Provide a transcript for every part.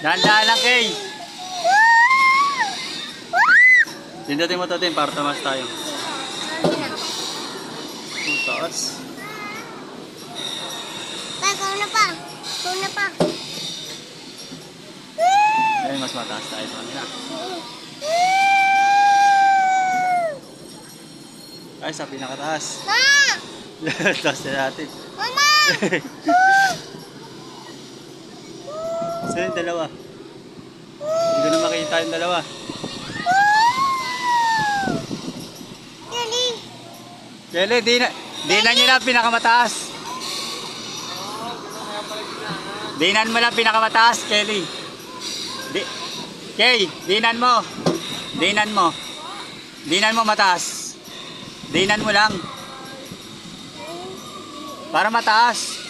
Dahan-dahan lang, Kay. Pindutin mo ito, Tim, para tamas tayo. Taas. Pa, ikaw na pa. Ikaw na pa. Ayun, mas mataas tayo sa kanila. Ay, sa pinakataas. Ma! Taas na natin. Mama! Saan yung dalawa? Hindi ko na makita yung dalawa. Dali. Kelly, di na nyo lang pinakamataas. Dinan mo lang pinakamataas, Kelly. Kay, dinan mo. Dinan mo. Dinan mo mataas. Dinan mo lang. Para mataas.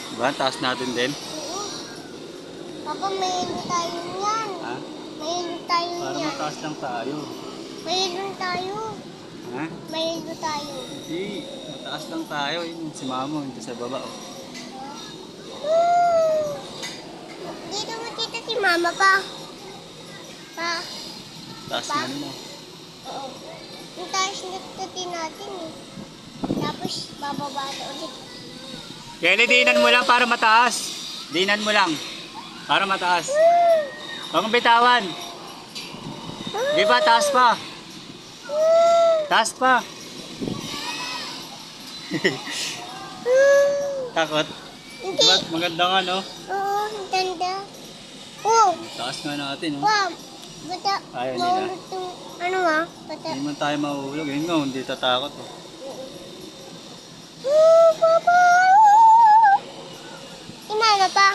Diba? Taas natin din. Papa, mayroon tayo yan. Ha? Mayroon tayo Para yan. mataas lang tayo. Mayroon tayo. Ha? Mayroon tayo. Hindi. Mataas lang tayo. Yun, si mama, hindi sa baba. Oh. Dito mo tita si mama pa. Pa. Taas Pa? nga nila. Oo. Yung taas na tutin natin eh. Tapos bababa na ulit. Kelly, dinan mo lang para mataas. Dinan mo lang. Para mataas. Huwag mong bitawan. Di ba? Taas pa. Taas pa. Takot. Hindi. Diba? Maganda nga, no? Oo, ang ganda. Oh, Taas nga natin, no? wow. Bata, Ayaw nila. maulog tong, ano ah? Bata. Hindi man tayo mahulog. Yun nga, hindi tatakot. Oh. Papa! Imana pa.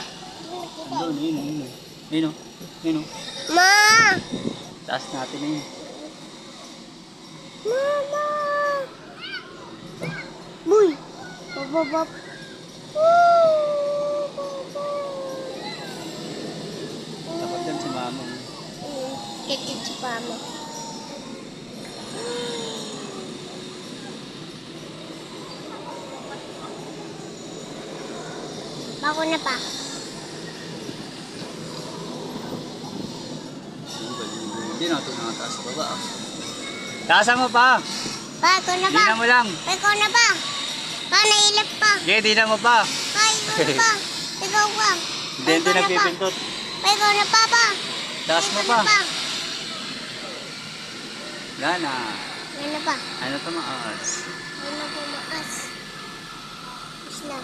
Andun, yun, yun. Yun, oh. Yun, oh. Ma! Taas natin na yun. Mama! Boy! Bababa. Takot yan si mama. Kikit si mama. Bako na pa. Hindi natin nakataas sa baba. Taasan mo pa. Pa, ikaw na pa. Dinan mo lang. Pa, ikaw na pa. Pa, nailap pa. Okay, dinan mo pa. Pa, ikaw na pa. Ikaw pa. Hindi, hindi nagpipintot. Pa, ikaw na pa, pa. Taas mo Ikaw pa. na pa. Gana. Ano pa? Ano tumaas? Ano pumaas? Tapos na.